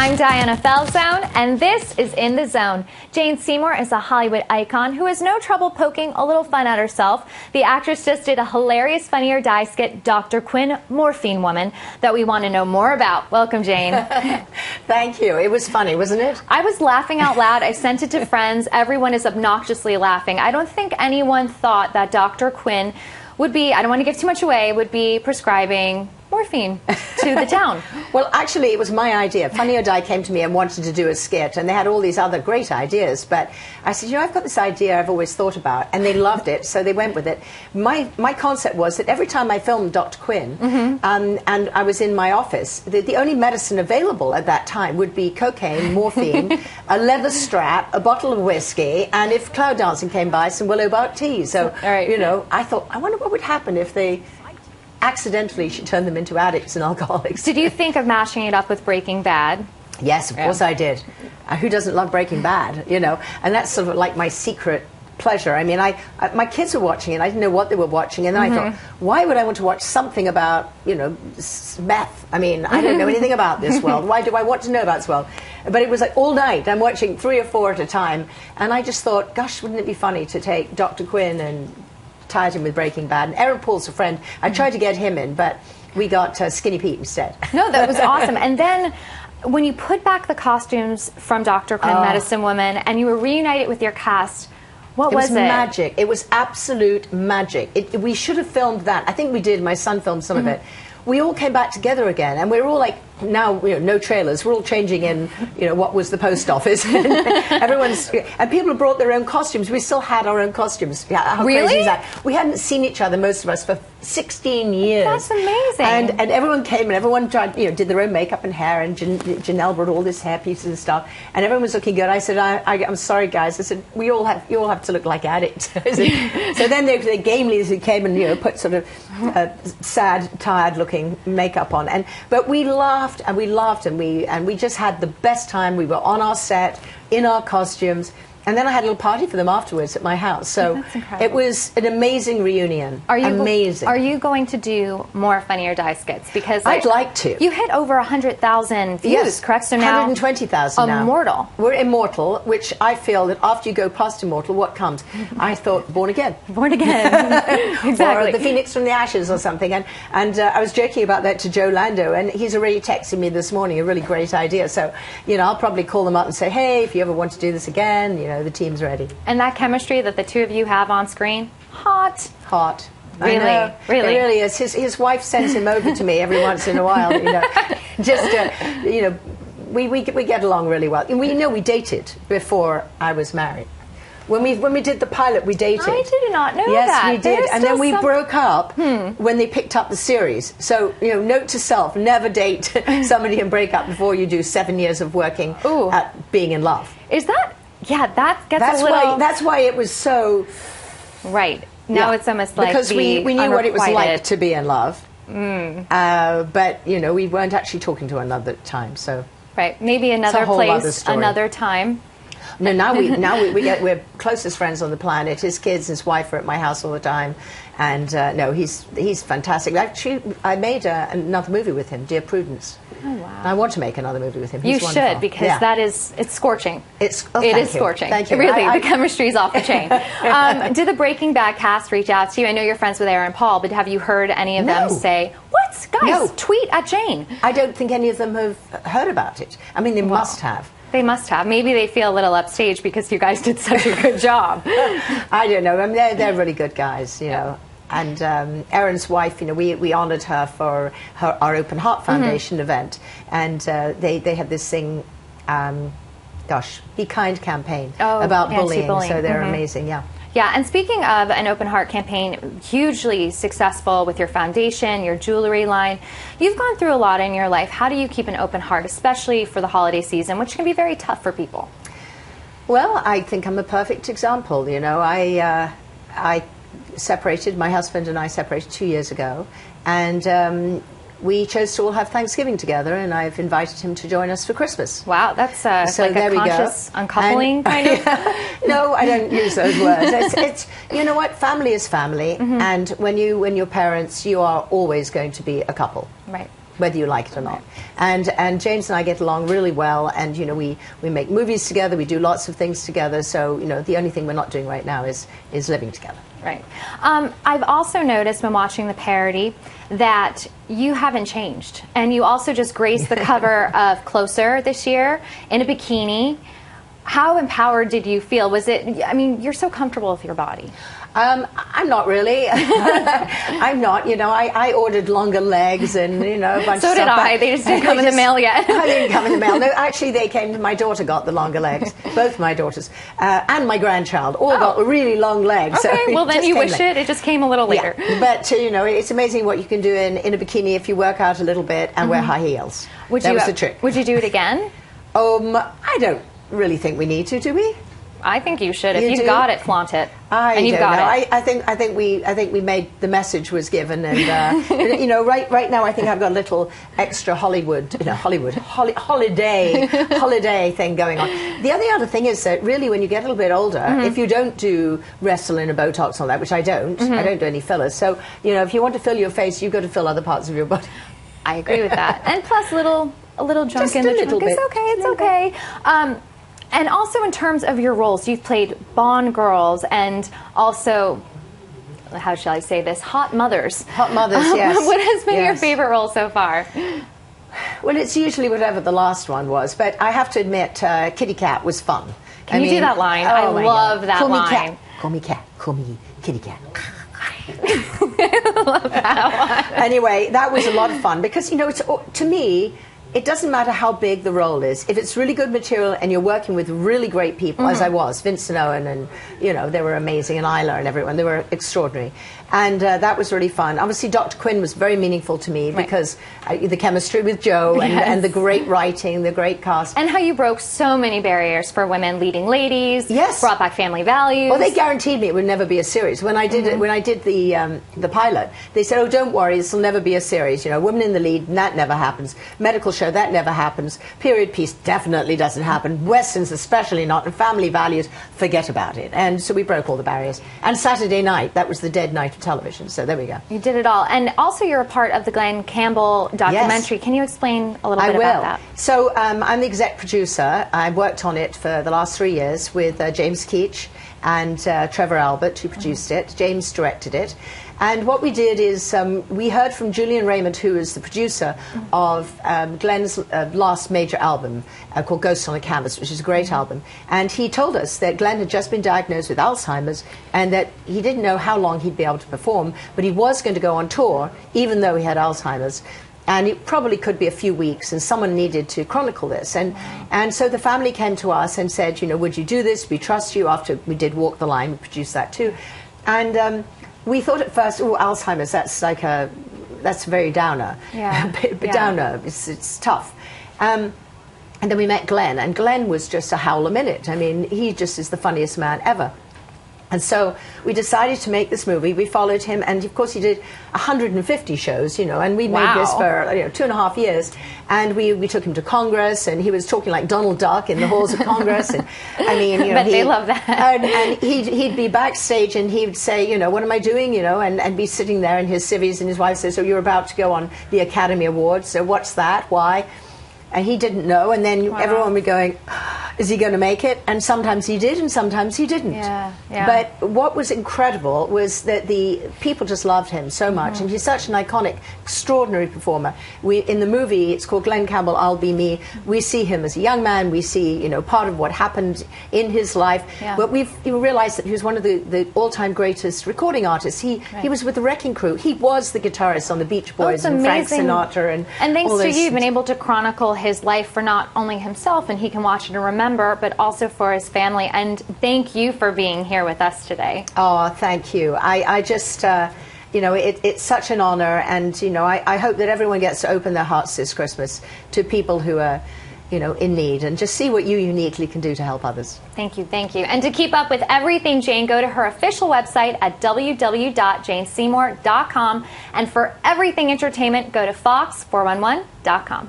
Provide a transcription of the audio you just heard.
I'm Diana Falzone, and this is In the Zone. Jane Seymour is a Hollywood icon who has no trouble poking a little fun at herself. The actress just did a hilarious Funny or Die skit, Dr. Quinn, Morphine Woman, that we want to know more about. Welcome, Jane. Thank you. It was funny, wasn't it? I was laughing out loud. I sent it to friends. Everyone is obnoxiously laughing. I don't think anyone thought that Dr. Quinn would be, I don't want to give too much away, would be prescribing morphine to the town. Well, actually, it was my idea. Funny or Die came to me and wanted to do a skit, and they had all these other great ideas. But I said, you know, I've got this idea I've always thought about, and they loved it, so they went with it. My concept was that every time I filmed Dr. Quinn, and I was in my office, the only medicine available at that time would be cocaine, morphine, a leather strap, a bottle of whiskey, and if cloud dancing came by, some willow bark tea. So, you know, I thought, I wonder what would happen if they accidentally she turned them into addicts and alcoholics. Did you think of mashing it up with Breaking Bad? Yes, of course I did. Who doesn't love Breaking Bad, you know? And that's sort of like my secret pleasure. I mean, my kids were watching it. I didn't know what they were watching. And then I thought, why would I want to watch something about, you know, meth? I mean, I don't know anything about this world. Why do I want to know about this world? But it was like all night. I'm watching 3 or 4 at a time. And I just thought, gosh, wouldn't it be funny to take Dr. Quinn and tied him with Breaking Bad. And Aaron Paul's a friend. I tried to get him in, but we got Skinny Pete instead. No, that was awesome. And then when you put back the costumes from Dr. Quinn, Medicine Woman, and you were reunited with your cast, what was it? It was magic. It was absolute magic. We should have filmed that. I think we did. My son filmed some of it. We all came back together again, and we're all like, now, you know, no trailers. We're all changing in, you know, what was the post office. Everyone's, and people have brought their own costumes. We still had our own costumes. Yeah, how crazy is that? We hadn't seen each other, most of us, for 16 years. That's amazing. And everyone came, and everyone tried, you know, did their own makeup and hair, and Janelle brought all this hair pieces and stuff, and everyone was looking good. I said, I'm sorry, guys. I said, you all have to look like addicts. So then they gamely came and, you know, put sort of sad, tired-looking makeup on, but we laughed and we laughed and we just had the best time. We were on our set in our costumes, and then I had a little party for them afterwards at my house. So it was an amazing reunion. Amazing. Are you going to do more Funny or Die skits? Because I'd like to. You hit over 100,000 views, correct? So now 120,000 now. Immortal. We're immortal, which I feel that after you go past immortal, what comes? I thought born again. Born again. Exactly. Or the phoenix from the ashes or something. And I was joking about that to Joe Lando, and he's already texted me this morning a really great idea. So, you know, I'll probably call them up and say, hey, if you ever want to do this again, you know, the team's ready. And that chemistry that the two of you have on screen, hot. Hot. Really? I know. Really? It really is. His wife sends him over to me every once in a while, you know. Just, you know, we get along really well. And we dated before I was married. When we did the pilot, we dated. I did not know that. Yes, we did. And then we broke up when they picked up the series. So, you know, note to self, never date somebody and break up before you do 7 years of working at being in love. Is that... Yeah, that gets a little... That's why it was so... Right. Now it's almost like because we knew what it was like to be in love. But, you know, we weren't actually talking to another time, so... Right. Maybe another place, another time. No, now we're closest friends on the planet. His kids, his wife are at my house all the time, and no, he's fantastic. Actually, I made another movie with him, Dear Prudence. Oh wow! I want to make another movie with him. He's wonderful. Should, because it's scorching. It is scorching. Thank you. Really, the chemistry's off the chain. Did the Breaking Bad cast reach out to you? I know you're friends with Aaron Paul, but have you heard any of them say, "What, guys? Tweet at Jane"? I don't think any of them have heard about it. I mean, they must have. They must have. Maybe they feel a little upstaged because you guys did such a good job. I don't know. I mean, they're really good guys, you know. And Aaron's wife, you know, we honoured her for our Open Heart Foundation event, and they had this thing, Be Kind campaign about bullying. So they're amazing. Yeah. Yeah, and speaking of an open heart campaign, hugely successful with your foundation, your jewelry line. You've gone through a lot in your life. How do you keep an open heart, especially for the holiday season, which can be very tough for people? Well, I think I'm a perfect example. You know, I separated, my husband and I separated 2 years ago, and we chose to all have Thanksgiving together, and I've invited him to join us for Christmas. Wow, that's so like a conscious uncoupling kind of? No, I don't use those words. It's you know what, family is family, and when you're parents, you are always going to be a couple. Right. whether you like it or not. And James and I get along really well, and you know, we make movies together, we do lots of things together, so you know, the only thing we're not doing right now is living together. Right. I've also noticed when watching the parody that you haven't changed, and you also just graced the cover of Closer this year in a bikini. How empowered did you feel? Was it, I mean, you're so comfortable with your body. I'm not really. I'm not. You know, I ordered longer legs and, you know, a bunch of stuff. So did I. They just didn't come in the mail yet. They didn't come in the mail. No, actually, they came. My daughter got the longer legs. Both my daughters. And my grandchild all got really long legs. Okay, so well, then you wish it just came a little later. Yeah. But, you know, it's amazing what you can do in a bikini if you work out a little bit and wear high heels. That was the trick. Would you do it again? I don't really think we need to, do we? I think you should. If you've got it, flaunt it. And you've got it. I think we made the message was given, and you know, right now I think I've got a little extra holiday thing going on. The other thing is that really when you get a little bit older, if you don't do wrestle in a Botox and all that, which I don't do any fillers. So you know, if you want to fill your face, you've got to fill other parts of your body. I agree with that. And plus, a little junk Just in the a little trunk. bit. It's okay. It's okay. And also in terms of your roles, you've played Bond girls and also, how shall I say this, hot mothers. Hot mothers, yes. What has been your favorite role so far? Well, it's usually whatever the last one was, but I have to admit, Kitty Cat was fun. Can you do that line? I love that line. Call me cat. Call me Kitty Cat. I love that one. Anyway, that was a lot of fun because, you know, it's, to me, it doesn't matter how big the role is. If it's really good material and you're working with really great people, as I was, Vince and Owen, and, you know, they were amazing, and Isla and everyone, they were extraordinary. And that was really fun. Obviously, Dr. Quinn was very meaningful to me because the chemistry with Joe and the great writing, the great cast. And how you broke so many barriers for women leading ladies, brought back family values. Well, they guaranteed me it would never be a series. When I did when I did the pilot, they said, "Oh, don't worry, this will never be a series. You know, women in the lead, that never happens. Medical show, that never happens. Period piece definitely doesn't happen. Westerns especially not. And family values, forget about it." And so we broke all the barriers. And Saturday night, that was the dead night of television. So there we go. You did it all. And also you're a part of the Glen Campbell documentary. Can you explain a little bit about that? So I'm the exec producer. I worked on it for the last 3 years with James Keach and Trevor Albert, who produced it. James directed it. And what we did is we heard from Julian Raymond, who is the producer of Glen's last major album called Ghosts on a Canvas, which is a great album. And he told us that Glen had just been diagnosed with Alzheimer's and that he didn't know how long he'd be able to perform, but he was going to go on tour, even though he had Alzheimer's. And it probably could be a few weeks, and someone needed to chronicle this. And so the family came to us and said, you know, would you do this? We trust you. After we did Walk the Line, we produced that too. And we thought at first, oh, Alzheimer's, that's very downer. Yeah. Downer, it's tough. And then we met Glen, and Glen was just a howl a minute. I mean, he just is the funniest man ever. And so we decided to make this movie. We followed him, and of course he did 150 shows, you know, and we made this for 2.5 years. And we took him to Congress, and he was talking like Donald Duck in the halls of Congress. And I mean, you know, they love that. And he'd be backstage, and he would say, you know, what am I doing, you know, and be sitting there in his civvies, and his wife says, so you're about to go on the Academy Awards. So what's that? Why? And he didn't know, and then everyone would be going, is he going to make it? And sometimes he did, and sometimes he didn't. But what was incredible was that the people just loved him so much, and he's such an iconic, extraordinary performer. In the movie, it's called Glen Campbell, I'll Be Me. We see him as a young man. We see, you know, part of what happened in his life. But we've realized that he was one of the all-time greatest recording artists. He was with the Wrecking Crew. He was the guitarist on the Beach Boys and Frank Sinatra and thanks all to those. you, you've been able to chronicle his life for not only himself, and he can watch it and remember, but also for his family. And thank you for being here with us today. Oh, thank you. I just, you know, it's such an honor, and, you know, I hope that everyone gets to open their hearts this Christmas to people who are, you know, in need, and just see what you uniquely can do to help others. Thank you, thank you. And to keep up with everything Jane, go to her official website at www.janeseymour.com. And for everything entertainment, go to fox411.com.